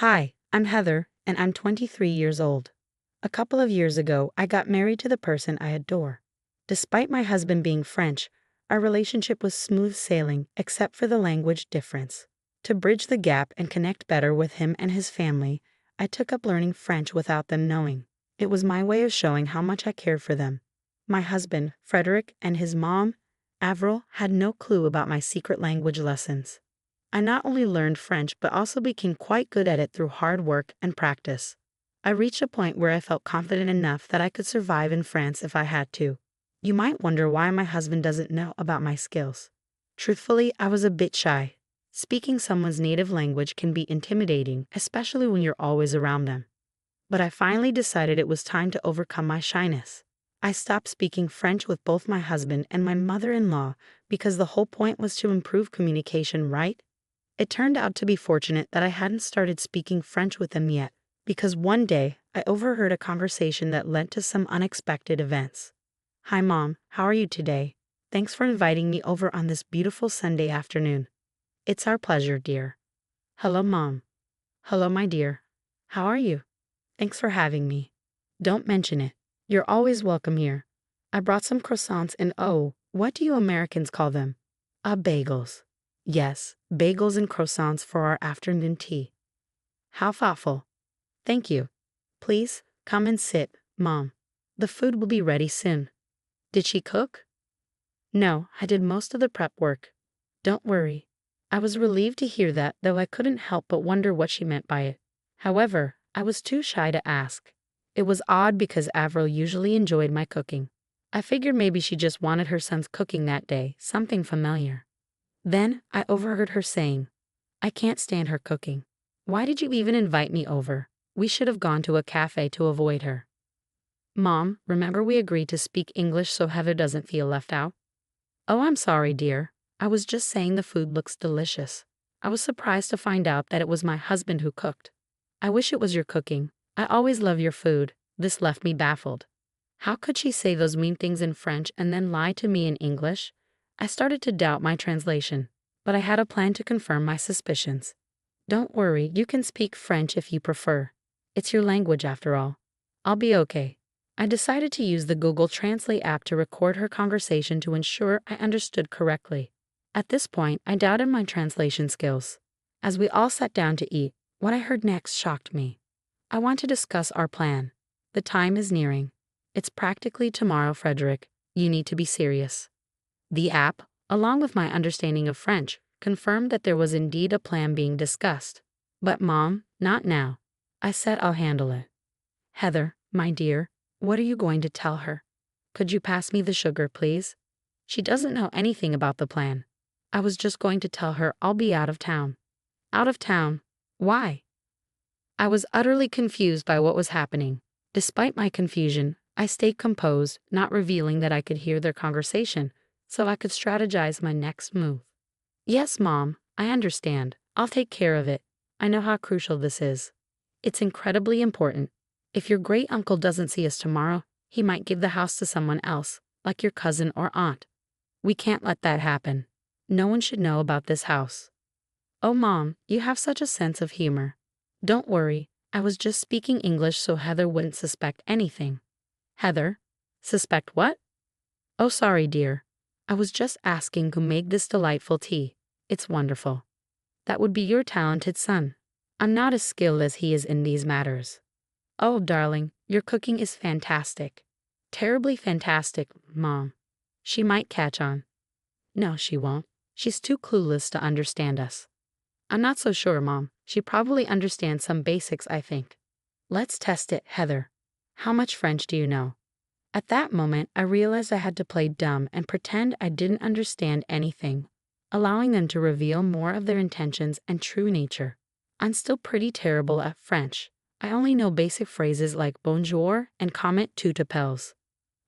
Hi, I'm Heather, and I'm 23 years old. A couple of years ago, I got married to the person I adore. Despite my husband being French, our relationship was smooth sailing except for the language difference. To bridge the gap and connect better with him and his family, I took up learning French without them knowing. It was my way of showing how much I cared for them. My husband, Frederick, and his mom, Avril, had no clue about my secret language lessons. I not only learned French but also became quite good at it through hard work and practice. I reached a point where I felt confident enough that I could survive in France if I had to. You might wonder why my husband doesn't know about my skills. Truthfully, I was a bit shy. Speaking someone's native language can be intimidating, especially when you're always around them. But I finally decided it was time to overcome my shyness. I stopped speaking French with both my husband and my mother-in-law because the whole point was to improve communication, right? It turned out to be fortunate that I hadn't started speaking French with them yet, because one day I overheard a conversation that led to some unexpected events. "Hi, Mom, how are you today? Thanks for inviting me over on this beautiful Sunday afternoon." "It's our pleasure, dear." "Hello, Mom." "Hello, my dear. How are you?" "Thanks for having me." "Don't mention it. You're always welcome here. I brought some croissants and what do you Americans call them?" Bagels." "Yes, bagels and croissants for our afternoon tea." "How thoughtful." "Thank you. Please, come and sit, Mom. The food will be ready soon." "Did she cook?" "No, I did most of the prep work." "Don't worry." I was relieved to hear that, though I couldn't help but wonder what she meant by it. However, I was too shy to ask. It was odd because Avril usually enjoyed my cooking. I figured maybe she just wanted her son's cooking that day, something familiar. Then I overheard her saying, "I can't stand her cooking. Why did you even invite me over? We should have gone to a cafe to avoid her." "Mom, remember we agreed to speak English so Heather doesn't feel left out?" "Oh, I'm sorry, dear. I was just saying the food looks delicious. I was surprised to find out that it was my husband who cooked. I wish it was your cooking. I always love your food." This left me baffled. How could she say those mean things in French and then lie to me in English? I started to doubt my translation, but I had a plan to confirm my suspicions. "Don't worry, you can speak French if you prefer. It's your language after all. I'll be okay." I decided to use the Google Translate app to record her conversation to ensure I understood correctly. At this point, I doubted my translation skills. As we all sat down to eat, what I heard next shocked me. "I want to discuss our plan. The time is nearing. It's practically tomorrow, Frederick. You need to be serious." The app, along with my understanding of French, confirmed that there was indeed a plan being discussed. "But Mom, not now." I said I'll handle it. "Heather, my dear, what are you going to tell her? Could you pass me the sugar, please? She doesn't know anything about the plan." "I was just going to tell her I'll be out of town." "Out of town? Why?" I was utterly confused by what was happening. Despite my confusion, I stayed composed, not revealing that I could hear their conversation, so I could strategize my next move. "Yes, Mom, I understand. I'll take care of it. I know how crucial this is. It's incredibly important. If your great uncle doesn't see us tomorrow, he might give the house to someone else, like your cousin or aunt. We can't let that happen. No one should know about this house." "Oh, Mom, you have such a sense of humor." "Don't worry. I was just speaking English so Heather wouldn't suspect anything." "Heather? Suspect what?" "Oh, sorry, dear. I was just asking who made this delightful tea. It's wonderful." "That would be your talented son. I'm not as skilled as he is in these matters." "Oh, darling, your cooking is fantastic." "Terribly fantastic, Mom. She might catch on." "No, she won't. She's too clueless to understand us." "I'm not so sure, Mom. She probably understands some basics, I think." "Let's test it, Heather. How much French do you know?" At that moment, I realized I had to play dumb and pretend I didn't understand anything, allowing them to reveal more of their intentions and true nature. I'm still pretty terrible at French. I only know basic phrases like bonjour and comment tout appels.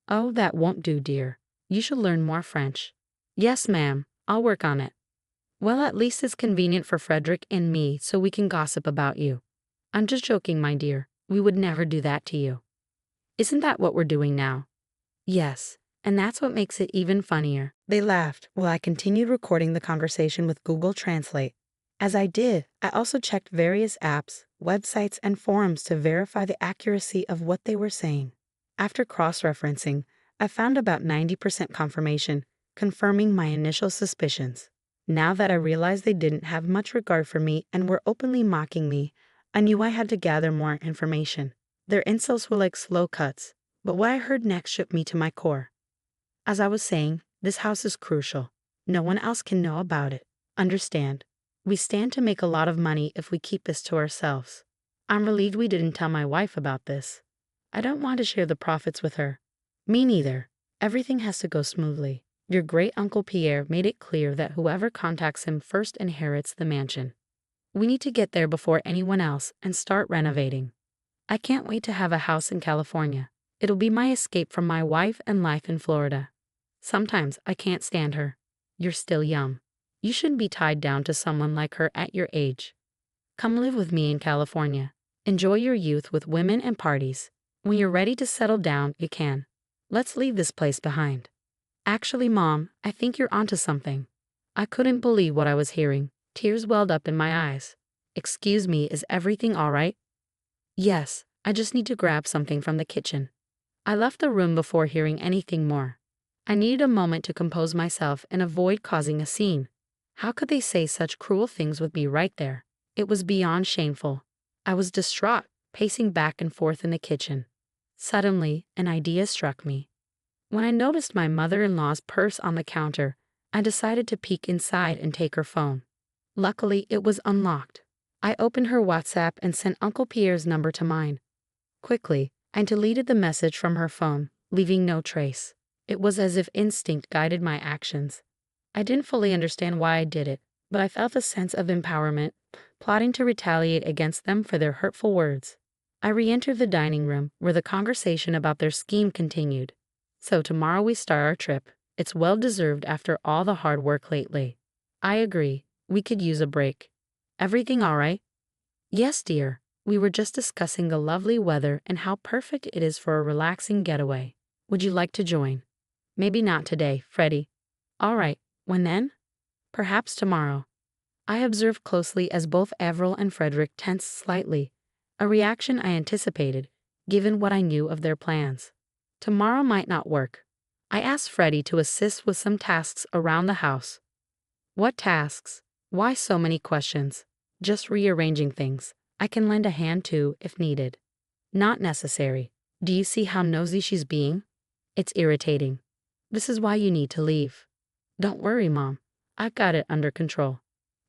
"Oh, that won't do, dear. You should learn more French." "Yes, ma'am. I'll work on it." "Well, at least it's convenient for Frederick and me so we can gossip about you." "I'm just joking, my dear. We would never do that to you." "Isn't that what we're doing now?" "Yes, and that's what makes it even funnier." They laughed while I continued recording the conversation with Google Translate. As I did, I also checked various apps, websites, and forums to verify the accuracy of what they were saying. After cross-referencing, I found about 90% confirmation, confirming my initial suspicions. Now that I realized they didn't have much regard for me and were openly mocking me, I knew I had to gather more information. Their insults were like slow cuts, but what I heard next shook me to my core. As I was saying, this house is crucial. No one else can know about it. Understand? We stand to make a lot of money if we keep this to ourselves. I'm relieved we didn't tell my wife about this. I don't want to share the profits with her. Me neither. Everything has to go smoothly. Your great-uncle Pierre made it clear that whoever contacts him first inherits the mansion. We need to get there before anyone else and start renovating. I can't wait to have a house in California. It'll be my escape from my wife and life in Florida. Sometimes I can't stand her. You're still young. You shouldn't be tied down to someone like her at your age. Come live with me in California. Enjoy your youth with women and parties. When you're ready to settle down, you can. Let's leave this place behind. Actually, Mom, I think you're onto something. I couldn't believe what I was hearing. Tears welled up in my eyes. Excuse me, is everything all right? Yes, I just need to grab something from the kitchen. I left the room before hearing anything more. I needed a moment to compose myself and avoid causing a scene. How could they say such cruel things with me right there? It was beyond shameful. I was distraught, pacing back and forth in the kitchen. Suddenly, an idea struck me. When I noticed my mother-in-law's purse on the counter, I decided to peek inside and take her phone. Luckily, it was unlocked. I opened her WhatsApp and sent Uncle Pierre's number to mine. Quickly, I deleted the message from her phone, leaving no trace. It was as if instinct guided my actions. I didn't fully understand why I did it, but I felt a sense of empowerment, plotting to retaliate against them for their hurtful words. I re-entered the dining room, where the conversation about their scheme continued. So tomorrow we start our trip. It's well-deserved after all the hard work lately. I agree. We could use a break. Everything all right? Yes, dear. We were just discussing the lovely weather and how perfect it is for a relaxing getaway. Would you like to join? Maybe not today, Freddie. All right. When then? Perhaps tomorrow. I observed closely as both Avril and Frederick tensed slightly, a reaction I anticipated, given what I knew of their plans. Tomorrow might not work. I asked Freddie to assist with some tasks around the house. What tasks? Why so many questions? Just rearranging things. I can lend a hand too, if needed. Not necessary. Do you see how nosy she's being? It's irritating. This is why you need to leave. Don't worry, Mom. I've got it under control.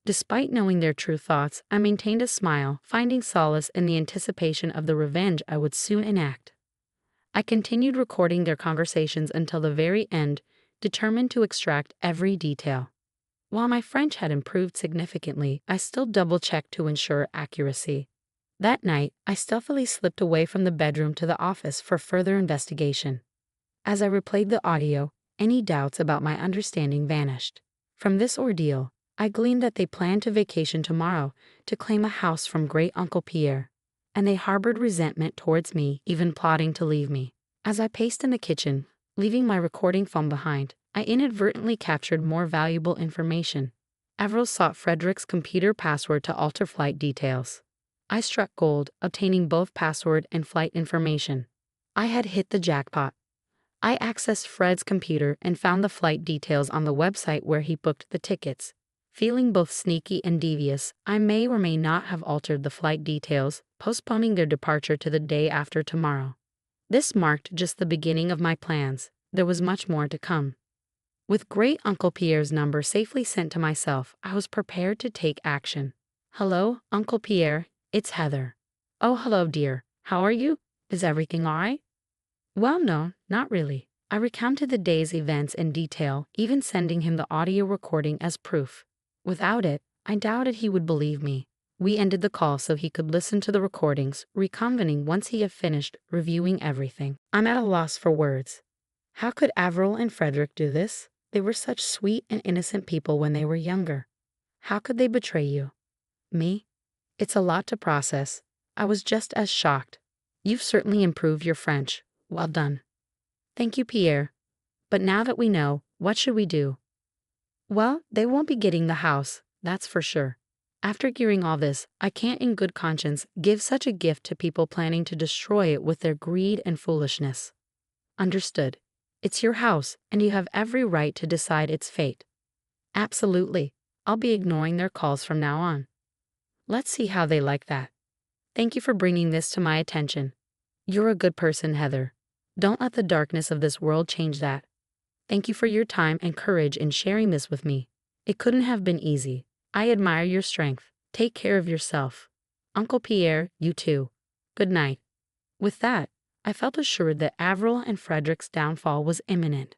Despite knowing their true thoughts, I maintained a smile, finding solace in the anticipation of the revenge I would soon enact. I continued recording their conversations until the very end, determined to extract every detail. While my French had improved significantly, I still double-checked to ensure accuracy. That night, I stealthily slipped away from the bedroom to the office for further investigation. As I replayed the audio, any doubts about my understanding vanished. From this ordeal, I gleaned that they planned to vacation tomorrow to claim a house from Great-Uncle Pierre, and they harbored resentment towards me, even plotting to leave me. As I paced in the kitchen, leaving my recording phone behind, I inadvertently captured more valuable information. Avril sought Frederick's computer password to alter flight details. I struck gold, obtaining both password and flight information. I had hit the jackpot. I accessed Fred's computer and found the flight details on the website where he booked the tickets. Feeling both sneaky and devious, I may or may not have altered the flight details, postponing their departure to the day after tomorrow. This marked just the beginning of my plans. There was much more to come. With Great-Uncle Pierre's number safely sent to myself, I was prepared to take action. Hello, Uncle Pierre, it's Heather. Oh, hello, dear. How are you? Is everything all right? Well, no, not really. I recounted the day's events in detail, even sending him the audio recording as proof. Without it, I doubted he would believe me. We ended the call so he could listen to the recordings, reconvening once he had finished reviewing everything. I'm at a loss for words. How could Avril and Frederick do this? They were such sweet and innocent people when they were younger. How could they betray you? Me? It's a lot to process. I was just as shocked. You've certainly improved your French. Well done. Thank you, Pierre. But now that we know, what should we do? Well, they won't be getting the house, that's for sure. After hearing all this, I can't in good conscience give such a gift to people planning to destroy it with their greed and foolishness. Understood. It's your house, and you have every right to decide its fate. Absolutely. I'll be ignoring their calls from now on. Let's see how they like that. Thank you for bringing this to my attention. You're a good person, Heather. Don't let the darkness of this world change that. Thank you for your time and courage in sharing this with me. It couldn't have been easy. I admire your strength. Take care of yourself. Uncle Pierre, you too. Good night. With that, I felt assured that Avril and Frederick's downfall was imminent.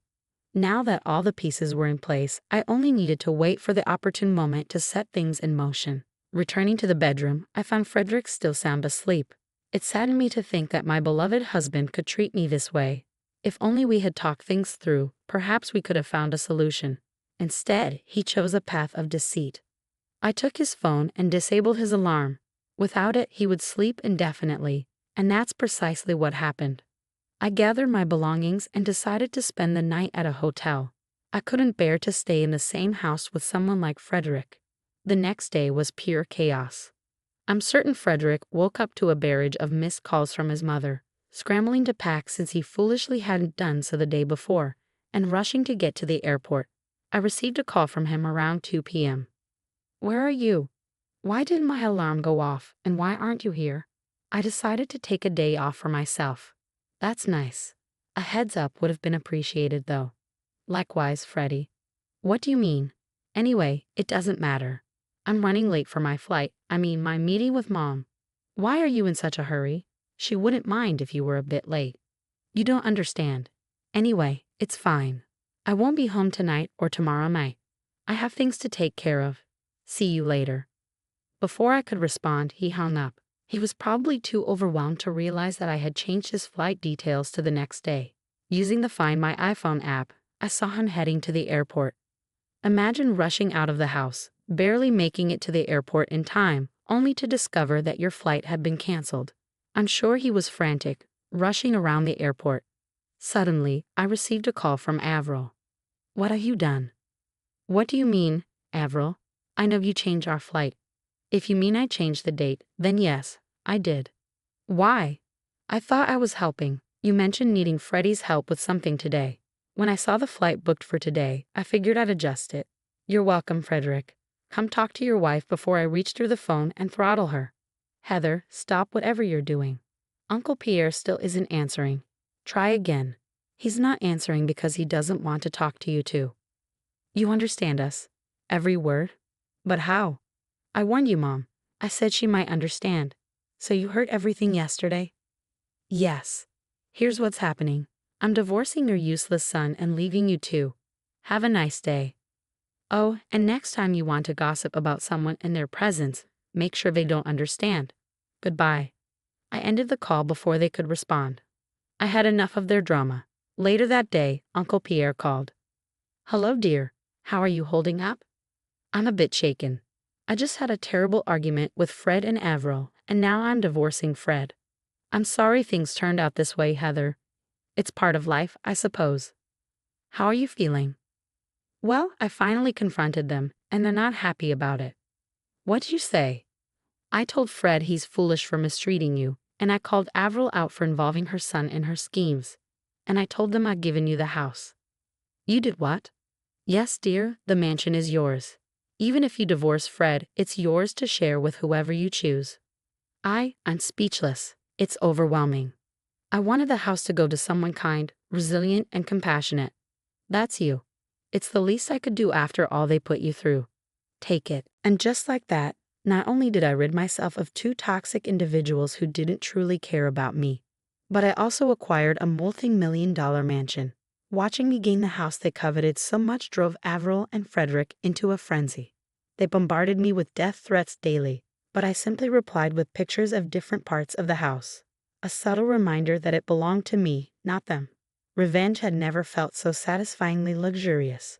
Now that all the pieces were in place, I only needed to wait for the opportune moment to set things in motion. Returning to the bedroom, I found Frederick still sound asleep. It saddened me to think that my beloved husband could treat me this way. If only we had talked things through, perhaps we could have found a solution. Instead, he chose a path of deceit. I took his phone and disabled his alarm. Without it, he would sleep indefinitely, and that's precisely what happened. I gathered my belongings and decided to spend the night at a hotel. I couldn't bear to stay in the same house with someone like Frederick. The next day was pure chaos. I'm certain Frederick woke up to a barrage of missed calls from his mother, scrambling to pack since he foolishly hadn't done so the day before, and rushing to get to the airport. I received a call from him around 2 p.m. Where are you? Why didn't my alarm go off, and why aren't you here? I decided to take a day off for myself. That's nice. A heads up would have been appreciated, though. Likewise, Freddie. What do you mean? Anyway, it doesn't matter. I'm running late for my flight, my meeting with Mom. Why are you in such a hurry? She wouldn't mind if you were a bit late. You don't understand. Anyway, it's fine. I won't be home tonight or tomorrow night. I have things to take care of. See you later. Before I could respond, he hung up. He was probably too overwhelmed to realize that I had changed his flight details to the next day. Using the Find My iPhone app, I saw him heading to the airport. Imagine rushing out of the house, barely making it to the airport in time, only to discover that your flight had been canceled. I'm sure he was frantic, rushing around the airport. Suddenly, I received a call from Avril. What have you done? What do you mean, Avril? I know you changed our flight. If you mean I changed the date, then yes, I did. Why? I thought I was helping. You mentioned needing Freddie's help with something today. When I saw the flight booked for today, I figured I'd adjust it. You're welcome, Frederick. Come talk to your wife before I reach through the phone and throttle her. Heather, stop whatever you're doing. Uncle Pierre still isn't answering. Try again. He's not answering because he doesn't want to talk to you too. You understand us? Every word? But how? I warned you, Mom. I said she might understand. So you heard everything yesterday? Yes. Here's what's happening. I'm divorcing your useless son and leaving you too. Have a nice day. Oh, and next time you want to gossip about someone in their presence, make sure they don't understand. Goodbye. I ended the call before they could respond. I had enough of their drama. Later that day, Uncle Pierre called. Hello, dear. How are you holding up? I'm a bit shaken. I just had a terrible argument with Fred and Avril, and now I'm divorcing Fred. I'm sorry things turned out this way, Heather. It's part of life, I suppose. How are you feeling? Well, I finally confronted them, and they're not happy about it. What'd you say? I told Fred he's foolish for mistreating you, and I called Avril out for involving her son in her schemes. And I told them I'd given you the house. You did what? Yes, dear, the mansion is yours. Even if you divorce Fred, it's yours to share with whoever you choose. I'm speechless. It's overwhelming. I wanted the house to go to someone kind, resilient, and compassionate. That's you. It's the least I could do after all they put you through. Take it. And just like that, not only did I rid myself of two toxic individuals who didn't truly care about me, but I also acquired a multi-million-dollar mansion. Watching me gain the house they coveted so much drove Avril and Frederick into a frenzy. They bombarded me with death threats daily, but I simply replied with pictures of different parts of the house. A subtle reminder that it belonged to me, not them. Revenge had never felt so satisfyingly luxurious.